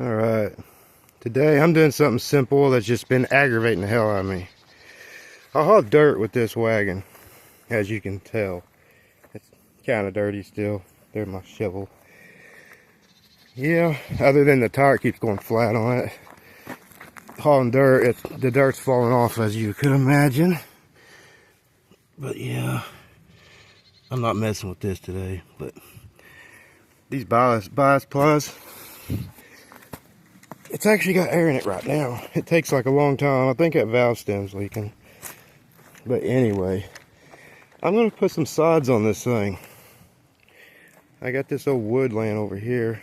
Alright, today I'm doing something simple that's just been aggravating the hell out of me. I haul dirt with this wagon, as you can tell. It's kind of dirty still. There's my shovel. Yeah, other than the tire keeps going flat on it. Hauling dirt, the dirt's falling off, as you could imagine. But yeah, I'm not messing with this today. But these bias plies, it's actually got air in it right now. It takes like a long time. I think that valve stem's leaking. But anyway, I'm gonna put some sods on this thing. I got this old wood laying over here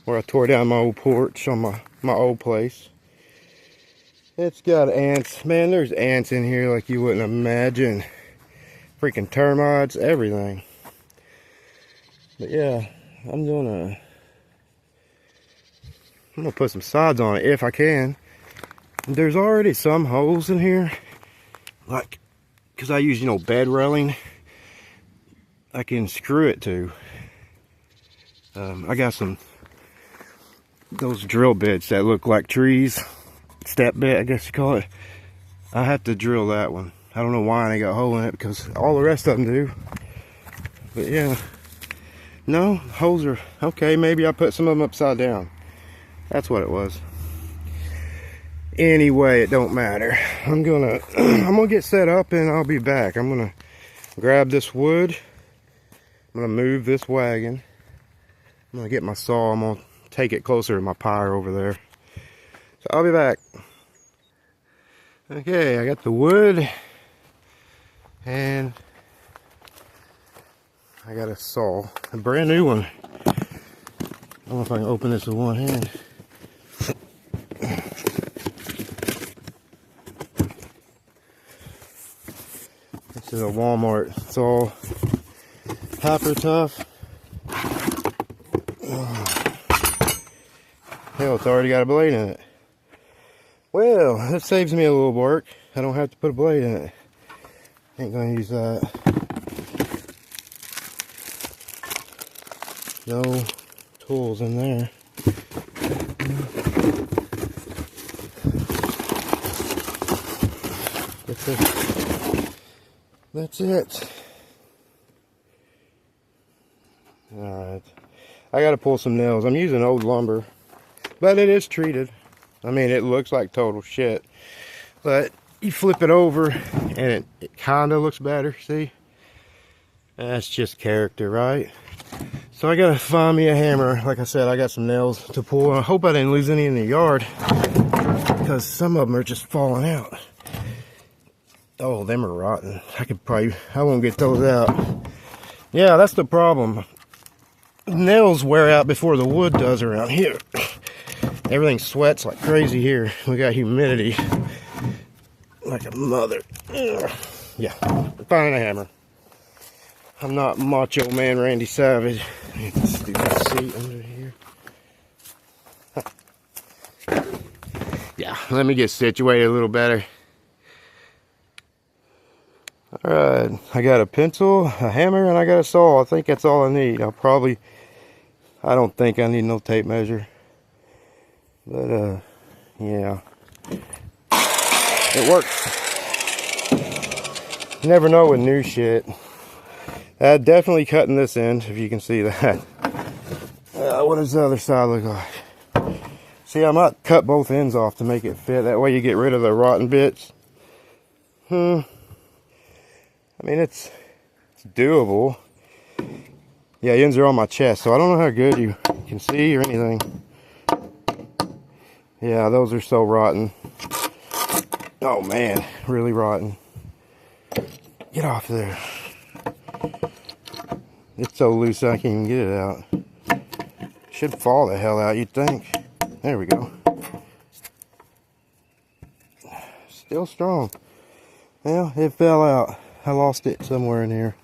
where I tore down my old porch on my old place. It's got ants. Man, there's ants in here like you wouldn't imagine. Freaking termites, everything. But yeah, I'm gonna put some sods on it if I can. There's already some holes in here, like, because I use, bed railing. I can screw it to. I got those drill bits that look like trees. Step bit, I guess you call it. I have to drill that one. I don't know why they got a hole in it, because all the rest of them do. But yeah, no, holes are okay. Maybe I put some of them upside down. That's what it was. Anyway, it don't matter. I'm gonna get set up and I'll be back. I'm gonna grab this wood. I'm gonna move this wagon. I'm gonna get my saw. I'm gonna take it closer to my pyre over there. So I'll be back. Okay, I got the wood and I got a saw, a brand new one. I don't know if I can open this with one hand. This is a Walmart saw, Hyper Tough. Hell, it's already got a blade in it. Well, that saves me a little work. I don't have to put a blade in it. Ain't gonna use that. No tools in there. That's it. Alright. I gotta pull some nails. I'm using old lumber, but it is treated. I mean, it looks like total shit, but you flip it over and it kind of looks better. See, that's just character, right? So I gotta find me a hammer. Like I said, I got some nails to pull. I hope I didn't lose any in the yard, because some of them are just falling out. Oh, them are rotten. I won't get those out. Yeah, that's the problem. Nails wear out before the wood does around here. Everything sweats like crazy here. We got humidity like a mother. Yeah, find a hammer. I'm not Macho Man Randy Savage. Stupid seat under here. Yeah, let me get situated a little better. Alright, I got a pencil, a hammer, and I got a saw. I think that's all I need. I don't think I need no tape measure. But, yeah. It works. You never know with new shit. Definitely cutting this end, if you can see that. What does the other side look like? See, I might cut both ends off to make it fit. That way you get rid of the rotten bits. I mean, it's doable. Yeah, ends are on my chest, so I don't know how good you can see or anything. Yeah, those are so rotten. Oh man, really rotten. Get off there. It's so loose I can't even get it out. Should fall the hell out, you'd think. There we go. Still strong. Well, it fell out. I lost it somewhere in here.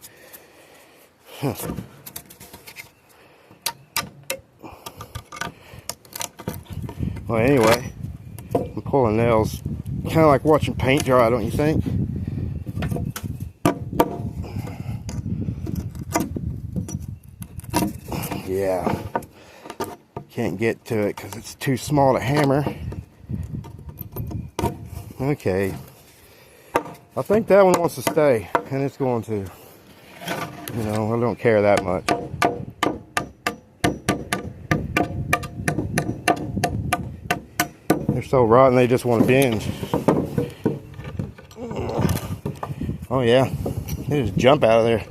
Well, anyway, I'm pulling nails. Kind of like watching paint dry, don't you think? Yeah. Can't get to it because it's too small to hammer. Okay. I think that one wants to stay, and it's going to. You know, I don't care that much. They're so rotten, they just want to binge. Oh yeah, they just jump out of there.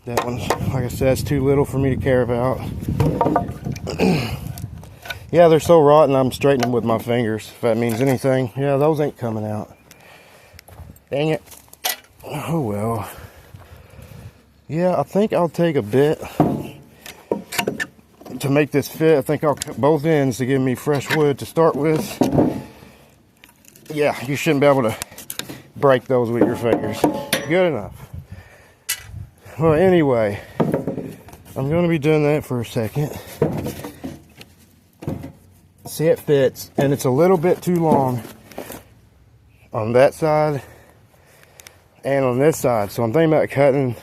That one's, like I said, it's too little for me to care about. Yeah, they're so rotten, I'm straightening them with my fingers, if that means anything. Yeah, those ain't coming out. Dang it. Oh well. Yeah, I think I'll take a bit to make this fit. I think I'll cut both ends to give me fresh wood to start with. Yeah, you shouldn't be able to break those with your fingers. Good enough. Well, anyway, I'm going to be doing that for a second. See, it fits, and it's a little bit too long on that side and on this side. So I'm thinking about cutting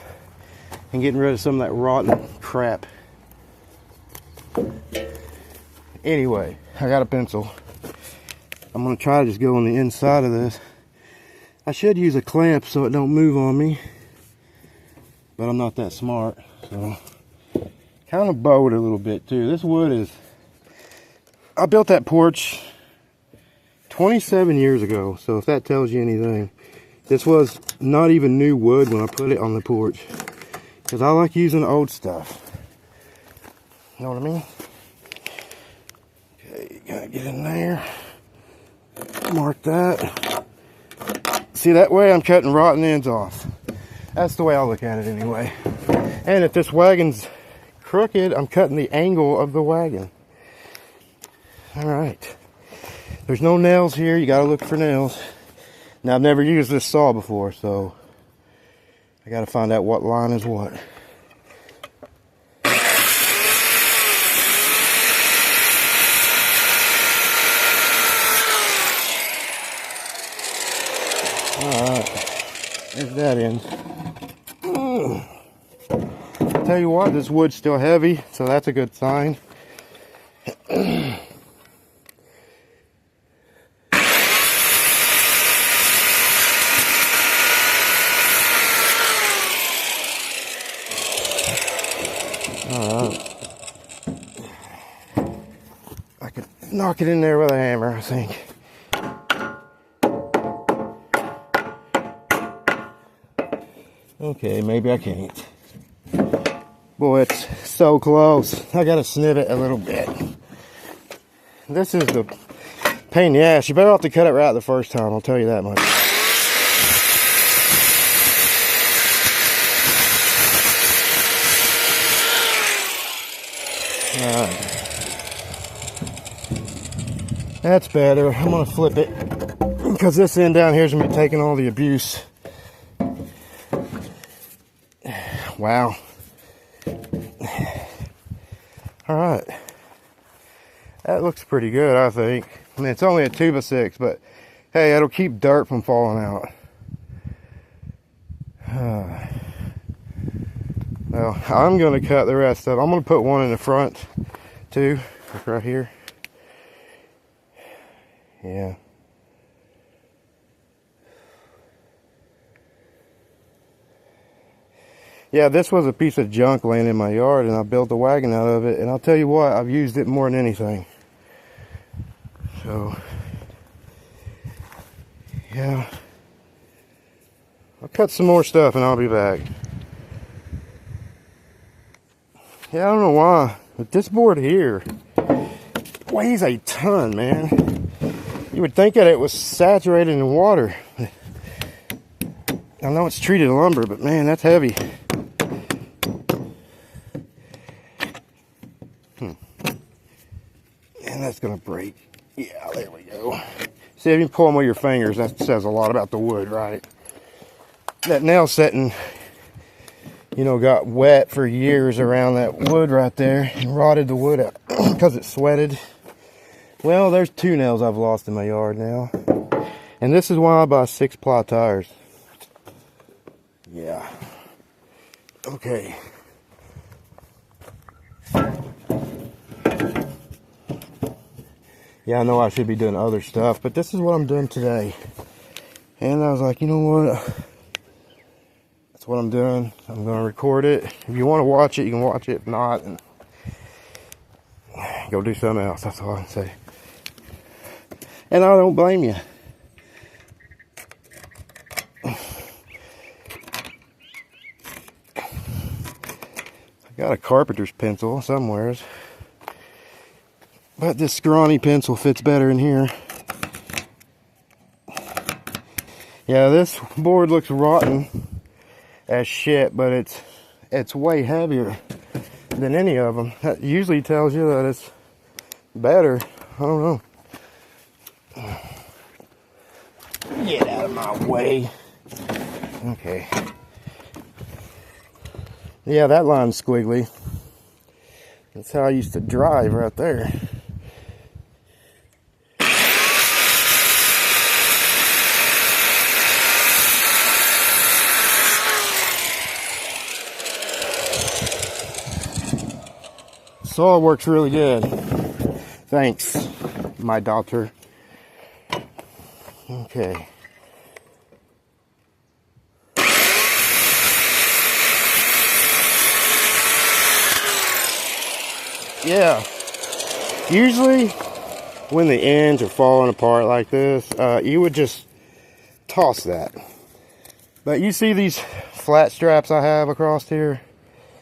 and getting rid of some of that rotten crap. Anyway, I got a pencil. I'm going to try to just go on the inside of this. I should use a clamp so it don't move on me, but I'm not that smart. So kind of bowed a little bit too. This wood is, I built that porch 27 years ago, so if that tells you anything. This was not even new wood when I put it on the porch, because I like using old stuff. You know what I mean? Okay, you gotta get in there. Mark that. See, that way I'm cutting rotten ends off. That's the way I look at it anyway. And if this wagon's crooked, I'm cutting the angle of the wagon. Alright. There's no nails here. You gotta look for nails. Now, I've never used this saw before, so I gotta find out what line is what. Alright. There's that end. Tell you what, this wood's still heavy, so that's a good sign. I could knock it in there with a hammer, I think. Okay, maybe I can't. Boy, it's so close. I gotta snip it a little bit. This is the pain in the ass. You better have to cut it right the first time, I'll tell you that much. Alright. That's better. I'm gonna flip it, because this end down here is gonna be taking all the abuse. Wow. Alright. That looks pretty good, I think. I mean, it's only a 2x6, but hey, it'll keep dirt from falling out. Well, I'm going to cut the rest of it. I'm going to put one in the front, too, like right here. Yeah. Yeah, this was a piece of junk laying in my yard, and I built a wagon out of it. And I'll tell you what, I've used it more than anything. So, yeah. I'll cut some more stuff and I'll be back. Yeah, I don't know why, but this board here weighs a ton, man. You would think that it was saturated in water. I know it's treated lumber, but man, that's heavy. And that's gonna break. Yeah, there we go. See, if you pull them with your fingers, that says a lot about the wood, right? That nail setting, you know, got wet for years around that wood right there and rotted the wood out because it sweated. Well, there's 2 nails I've lost in my yard now. And this is why I buy 6-ply tires. Yeah. Okay. Yeah, I know I should be doing other stuff, but this is what I'm doing today. And I was like, you know what? That's what I'm doing. I'm going to record it. If you want to watch it, you can watch it. If not, and go do something else. That's all I can say. And I don't blame you. I got a carpenter's pencil somewheres. But this scrawny pencil fits better in here. Yeah, this board looks rotten as shit, but it's way heavier than any of them. That usually tells you that it's better. I don't know. Get out of my way. Okay. Yeah, that line's squiggly. That's how I used to drive right there. Saw works really good. Thanks, my daughter. Okay. Yeah. Usually, when the ends are falling apart like this, you would just toss that. But you see these flat straps I have across here?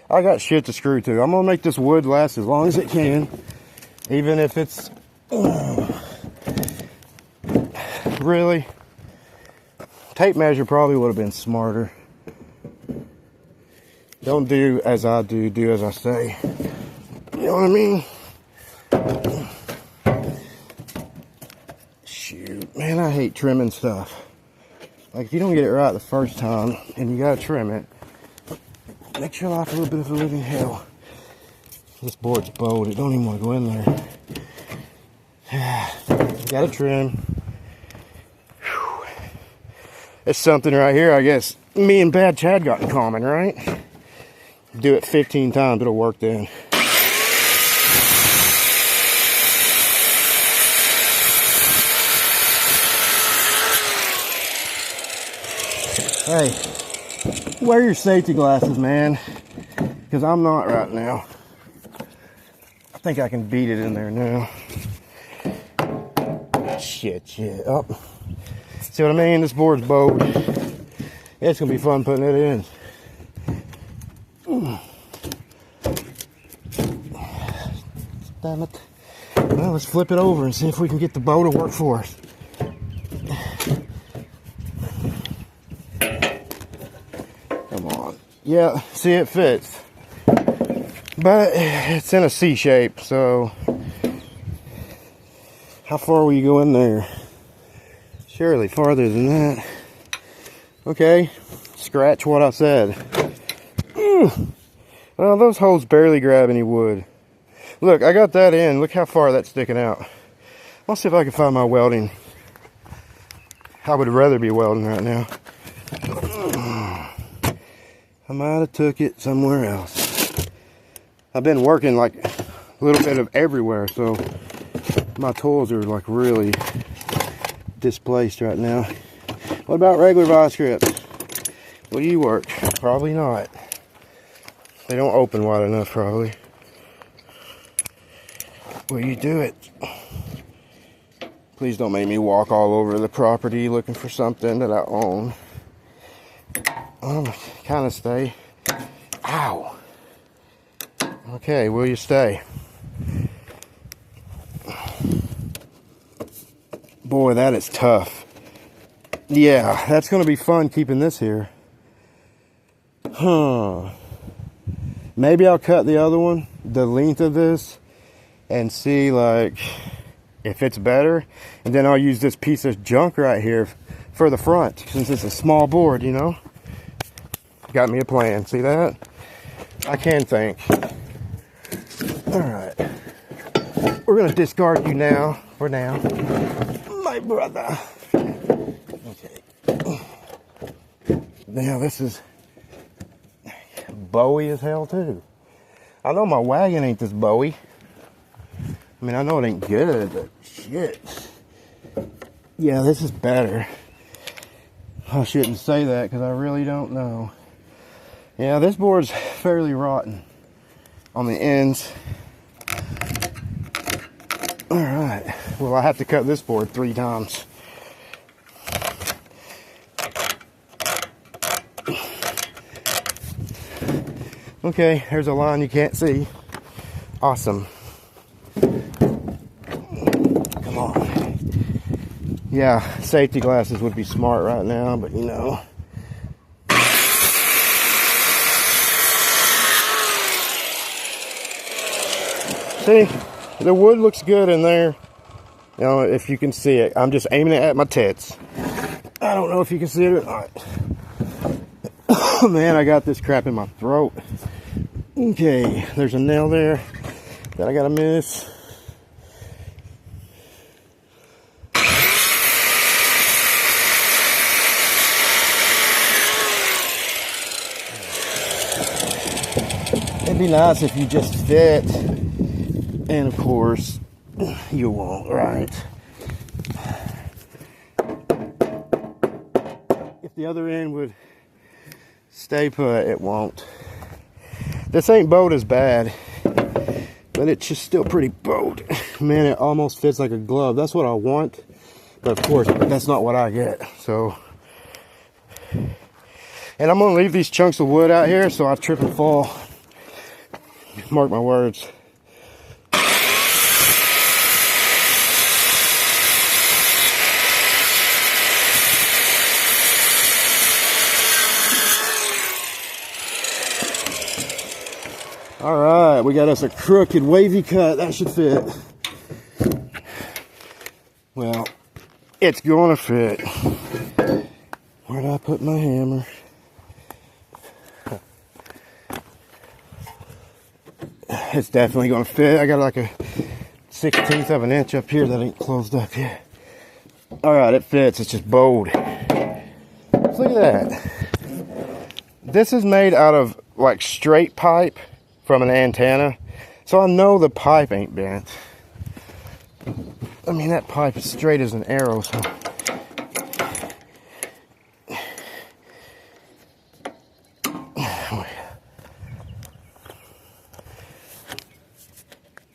I got shit to screw to. I'm gonna make this wood last as long as it can, even if it's really. Tape measure probably would have been smarter. Don't do as I do, do as I say. You know what I mean? Shoot, man, I hate trimming stuff. Like if you don't get it right the first time and you gotta trim it, makes your life a little bit of a living hell. This board's bowed. It don't even want to go in there. Gotta trim. Whew. It's something right here, I guess, me and Bad Chad got in common, right? Do it 15 times, it'll work then. Hey. Wear your safety glasses, man, because I'm not right now. I think I can beat it in there now. Shit. Oh. See what I mean? This board's bowed. It's going to be fun putting it in. Damn it. Well, let's flip it over and see if we can get the bow to work for us. Yeah, see, it fits, but it's in a C shape, so how far will you go in there? Surely farther than that. Okay, scratch what I said. Well, those holes barely grab any wood. Look, I got that in. Look how far that's sticking out. Let's see if I can find my welding. I would rather be welding right now. I might have took it somewhere else. I've been working like a little bit of everywhere, so my tools are like really displaced right now. What about regular vice grips? Will you work? Probably not. They don't open wide enough, probably. Will you do it? Please don't make me walk all over the property looking for something that I own. Kind of stay. Ow. Okay, will you stay? Boy, that is tough. Yeah, that's going to be fun keeping this here. Maybe I'll cut the other one, the length of this, and see like if it's better. And then I'll use this piece of junk right here for the front, since it's a small board, you know. Got me a plan. See that? I can think. Alright. We're going to discard you now. For now. My brother. Okay. Now this is Bowie as hell too. I know my wagon ain't this Bowie. I mean, I know it ain't good, but shit. Yeah, this is better. I shouldn't say that because I really don't know. Yeah, this board's fairly rotten on the ends. All right. Well, I have to cut this board 3 times. Okay, there's a line you can't see. Awesome. Come on. Yeah, safety glasses would be smart right now, but you know. See, the wood looks good in there. You know, if you can see it. I'm just aiming it at my tits. I don't know if you can see it or not. Oh man, I got this crap in my throat. Okay, there's a nail there that I gotta miss. It'd be nice if you just fit, and of course, you won't, right? If the other end would stay put, it won't. This ain't bowed as bad, but it's just still pretty bowed. Man, it almost fits like a glove. That's what I want, but of course, that's not what I get. So, and I'm gonna leave these chunks of wood out here so I trip and fall. Mark my words. All right, we got us a crooked wavy cut. That should fit. Well, it's gonna fit. Where did I put my hammer? It's definitely gonna fit. I got like a 1/16 of an inch up here that ain't closed up yet. All right, it fits. It's just bowed. Look at that. This is made out of like straight pipe from an antenna, so I know the pipe ain't bent. I mean, that pipe is straight as an arrow, so.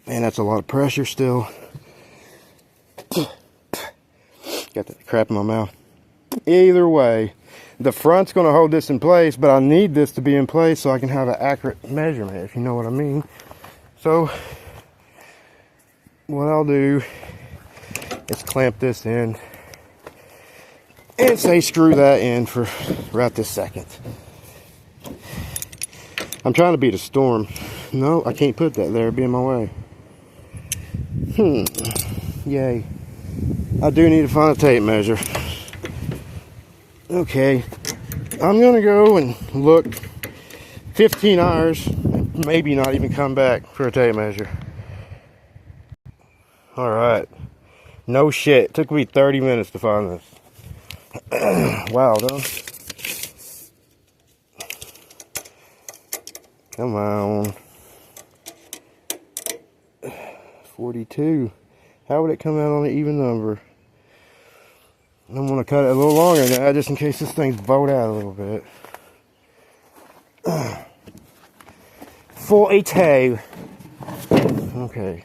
Man, that's a lot of pressure still. Got that crap in my mouth. Either way, the front's going to hold this in place, but I need this to be in place so I can have an accurate measurement, if you know what I mean. So, what I'll do is clamp this in and say screw that in for right this second. I'm trying to beat a storm. No, I can't put that there. It'd be in my way. Yay. I do need to find a tape measure. Okay. I'm going to go and look 15 hours, maybe not even come back for a tape measure. Alright. No shit. It took me 30 minutes to find this. Wow, though. Come on. 42. How would it come out on an even number? I'm going to cut it a little longer now, just in case this thing's bowed out a little bit. 42. Okay.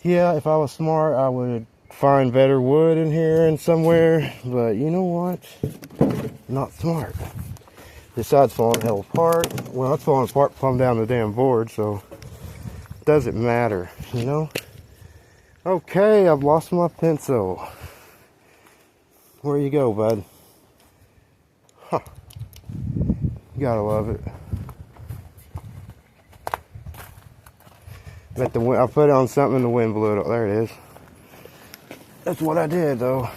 Yeah, if I was smart, I would find better wood in here and somewhere. But you know what? Not smart. This side's falling hell apart. Well, it's falling apart from down the damn board, so it doesn't matter, you know? Okay, I've lost my pencil. Where you go, bud? Huh. You gotta love it. Let the wind, I put it on something and the wind blew it up. There it is. That's what I did, though.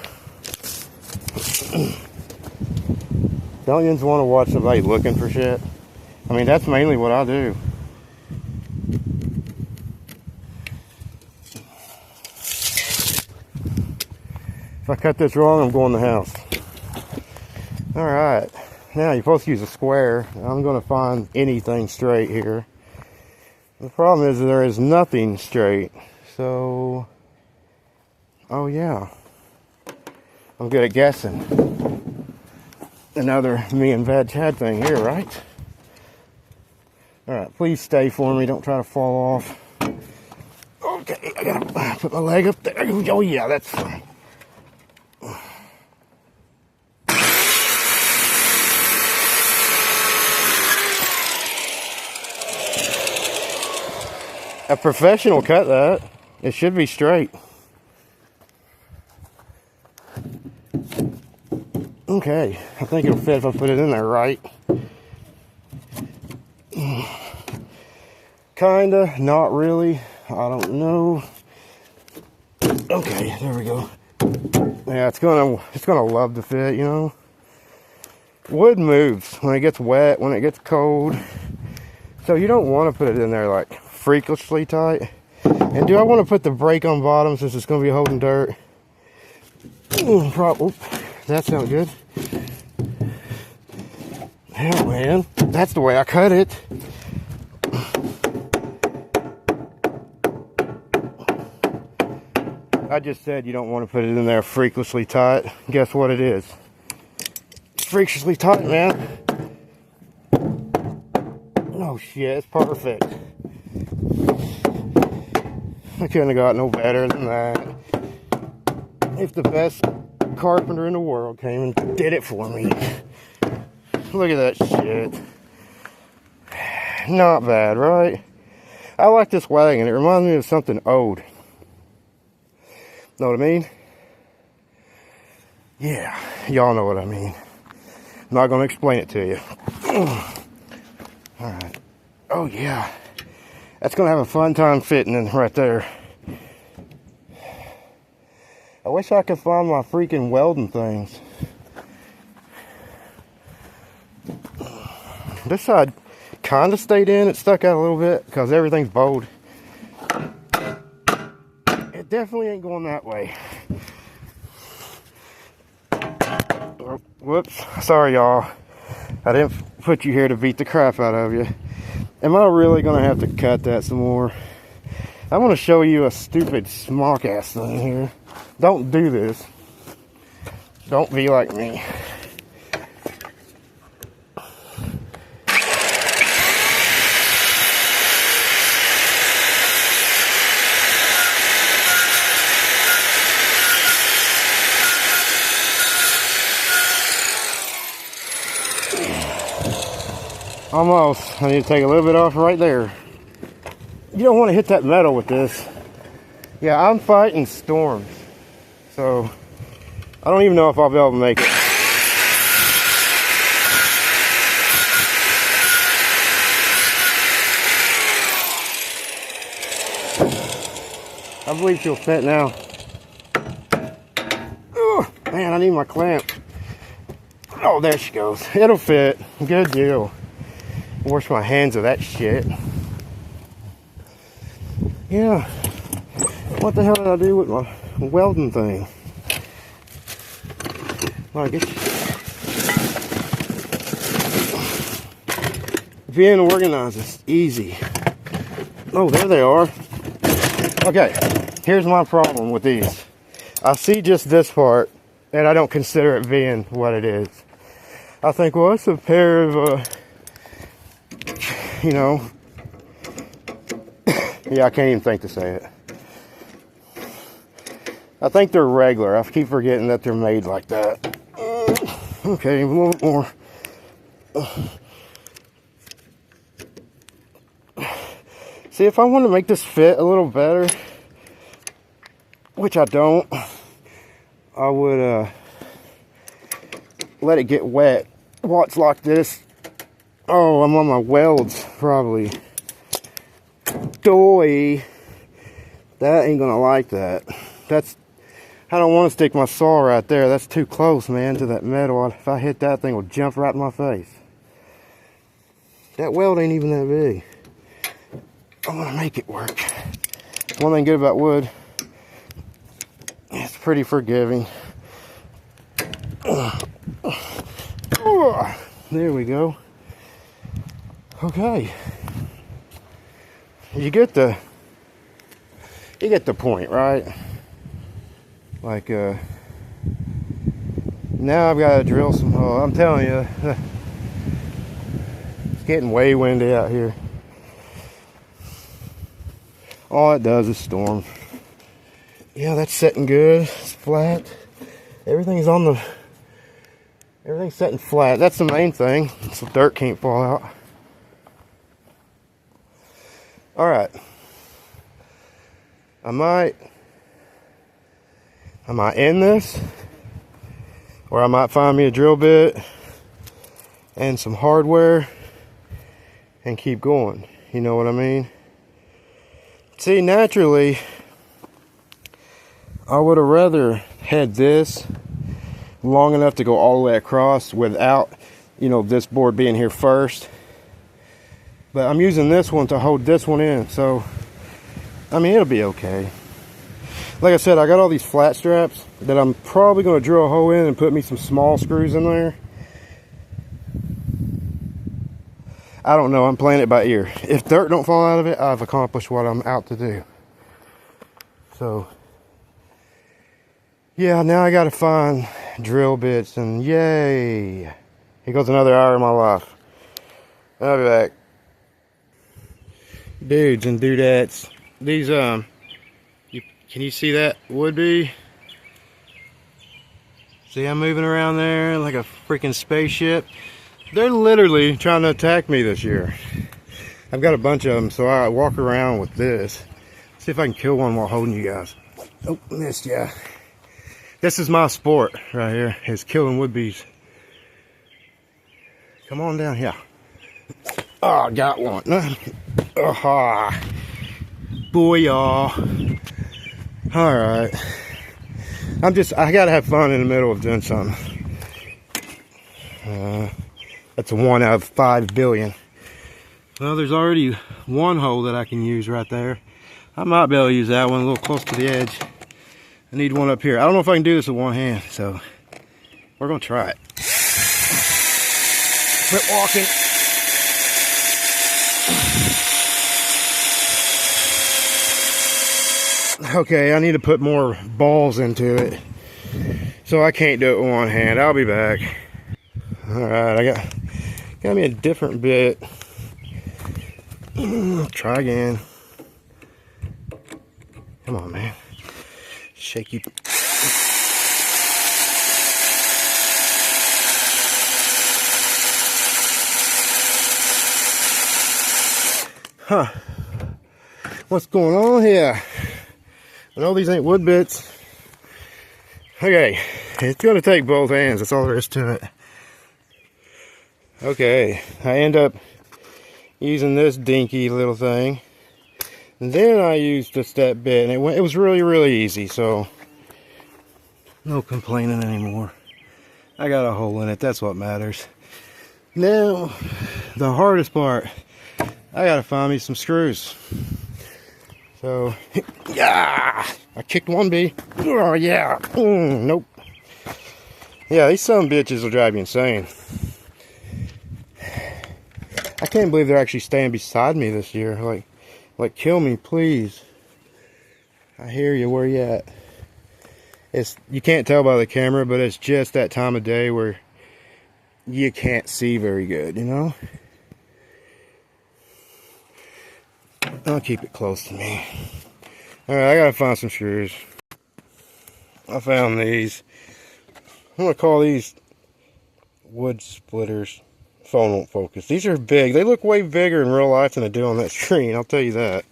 Don't you just want to watch somebody looking for shit? I mean, that's mainly what I do. If I cut this wrong, I'm going to the house. Alright. Now, you're supposed to use a square. I'm going to find anything straight here. The problem is there is nothing straight. So, oh yeah, I'm good at guessing. Another me and Bad Chad thing here, right? All right, please stay for me. Don't try to fall off. Okay, I gotta put my leg up there. Oh yeah, that's fine. A professional cut that. It should be straight. Okay, I think it'll fit if I put it in there right. Kinda, not really. I don't know. Okay, there we go. Yeah, it's gonna love to fit, you know. Wood moves when it gets wet, when it gets cold. So you don't want to put it in there like freakishly tight. And do I want to put the brake on bottom since it's gonna be holding dirt? That sounds good. Hell, man, that's the way I cut it. I just said you don't want to put it in there freakishly tight. Guess what it is? Freakishly tight, man. Oh shit, it's perfect. I couldn't have got no better than that. If the best carpenter in the world came and did it for me. Look at that shit. Not bad, right? I like this wagon. It reminds me of something old. Know what I mean? Yeah, y'all know what I mean. I'm not going to explain it to you. Alright. Oh, yeah. That's going to have a fun time fitting in right there. I wish I could find my freaking welding things. This side kind of stayed in. It stuck out a little bit because everything's bowed. It definitely ain't going that way. Oh, whoops. Sorry, y'all. I didn't put you here to beat the crap out of you. Am I really going to have to cut that some more? I'm going to show you a stupid smock ass thing here. Don't do this. Don't be like me. Almost. I need to take a little bit off right there. You don't want to hit that metal with this. Yeah, I'm fighting storms. So, I don't even know if I'll be able to make it. I believe she'll fit now. Oh, man, I need my clamp. Oh, there she goes. It'll fit. Good deal. Wash my hands of that shit. Yeah. What the hell did I do with my welding thing? Well, I guess being organized is easy. Oh, there they are. Okay, here's my problem with these. I see just this part, and I don't consider it being what it is. I think, well, it's a pair of, you know, yeah, I can't even think to say it. I think they're regular. I keep forgetting that they're made like that. Okay, a little more. See, if I want to make this fit a little better, which I don't, I would let it get wet while it's like this. Oh, I'm on my welds, probably. Doy. That ain't gonna like that. I don't want to stick my saw right there. That's too close, man, to that metal. If I hit that thing, it'll jump right in my face. That weld ain't even that big. I'm gonna make it work. One thing good about wood, it's pretty forgiving. There we go. Okay. You get the You get the point, right? Like, now I've got to drill some hole. I'm telling you, it's getting way windy out here. All it does is storm. Yeah, that's setting good. It's flat. Everything's setting flat. That's the main thing, so dirt can't fall out. All right. I might end this, or I might find me a drill bit and some hardware and keep going. You know what I mean? See, naturally, I would have rather had this long enough to go all the way across without, you know, this board being here first. But I'm using this one to hold this one in, so I mean, it'll be okay. Like I said, I got all these flat straps that I'm probably going to drill a hole in and put me some small screws in there. I don't know. I'm playing it by ear. If dirt don't fall out of it, I've accomplished what I'm out to do. So, yeah, now I got to find drill bits, and yay. Here goes another hour of my life. I'll be back. Dudes and dudettes. These, can you see that would-be? See, I'm moving around there like a freaking spaceship. They're literally trying to attack me this year. I've got a bunch of them, so I walk around with this. See if I can kill one while holding you guys. Oh, missed ya. This is my sport right here, is killing would-be's. Come on down here. Oh, got one. Aha. Booyah. Alright. I gotta have fun in the middle of doing something. That's a 1 out of 5 billion. Well, there's already one hole that I can use right there. I might be able to use that one a little close to the edge. I need one up here. I don't know if I can do this with one hand, so we're gonna try it. Quit walking. Okay, I need to put more balls into it, so I can't do it with one hand. I'll be back. Alright, I got me a different bit. Try again. Come on, man. Shaky. Huh. What's going on here? I know these ain't wood bits. Okay, it's gonna take both hands, that's all there is to it. Okay, I end up using this dinky little thing. And then I used just that bit, and it was really, really easy, so no complaining anymore. I got a hole in it, that's what matters. Now, the hardest part, I gotta find me some screws. So, yeah, I kicked one bee. Oh, yeah. Nope. Yeah, these son of bitches will drive you insane. I can't believe they're actually staying beside me this year. Like, kill me, please. I hear you. Where you at? You can't tell by the camera, but it's just that time of day where you can't see very good, you know? I'll keep it close to me. Alright, I gotta find some screws. I found these. I'm gonna call these wood splitters. Phone won't focus. These are big. They look way bigger in real life than they do on that screen, I'll tell you that.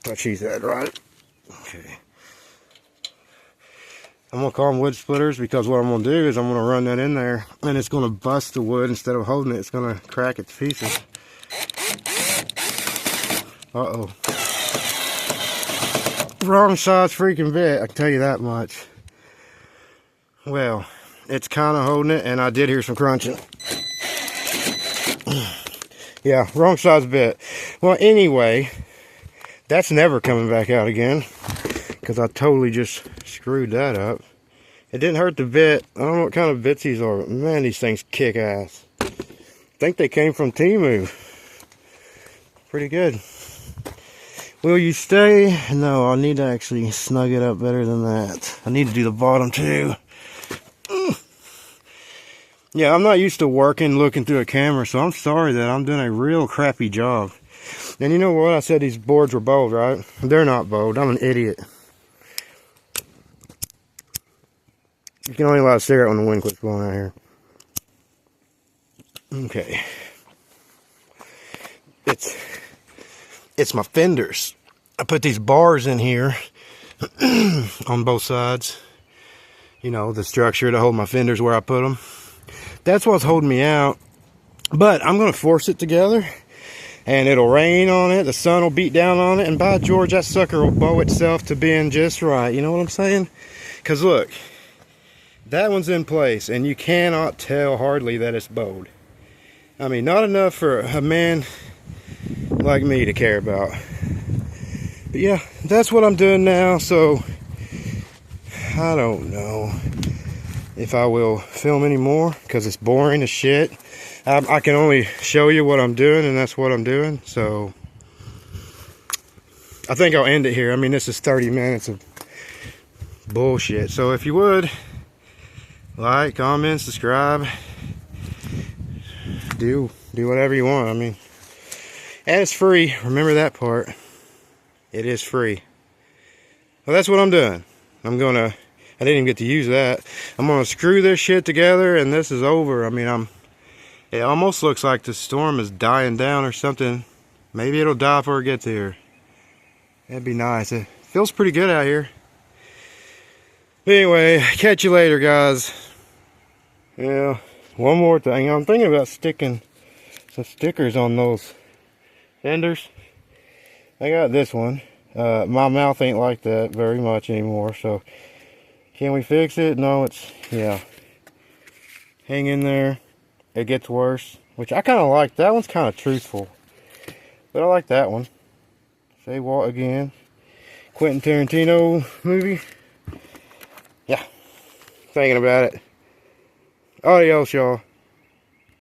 Thought she said right. Okay. I'm gonna call them wood splitters because what I'm gonna do is I'm gonna run that in there and it's gonna bust the wood instead of holding it. It's gonna crack it to pieces. Uh-oh. Wrong size freaking bit, I can tell you that much. Well, it's kind of holding it, and I did hear some crunching. Yeah, wrong size bit. Well, anyway, that's never coming back out again, because I totally just screwed that up. It didn't hurt the bit. I don't know what kind of bits these are, but man, these things kick ass. I think they came from Temu. Pretty good. Will you stay? No, I need to actually snug it up better than that. I need to do the bottom too. Yeah, I'm not used to working looking through a camera, so I'm sorry that I'm doing a real crappy job. And you know what? I said these boards were bowed, right? They're not bowed. I'm an idiot. You can only light a cigarette when the wind quits blowing out here. Okay. It's my fenders. I put these bars in here on both sides. You know, the structure to hold my fenders where I put them. That's what's holding me out. But I'm going to force it together. And it'll rain on it. The sun will beat down on it. And by George, that sucker will bow itself to being just right. You know what I'm saying? Because look. That one's in place. And you cannot tell hardly that it's bowed. I mean, not enough for a man like me to care about. But yeah, that's what I'm doing now. So, I don't know if I will film anymore. Because it's boring as shit. I can only show you what I'm doing, and that's what I'm doing. So, I think I'll end it here. I mean, this is 30 minutes of bullshit. So, if you would, like, comment, subscribe, do whatever you want. I mean, and it's free. Remember that part. It is free. Well, that's what I'm doing. I didn't even get to use that. I'm gonna screw this shit together, and this is over. I mean, it almost looks like the storm is dying down or something. Maybe it'll die before it gets here. That'd be nice. It feels pretty good out here. But anyway, catch you later, guys. Yeah, one more thing. I'm thinking about sticking some stickers on those fenders. I got this one. My mouth ain't like that very much anymore, so can we fix it? No, yeah. Hang in there. It gets worse, which I kind of like. That one's kind of truthful, but I like that one. Say what again? Quentin Tarantino movie. Yeah, thinking about it. Adios, y'all.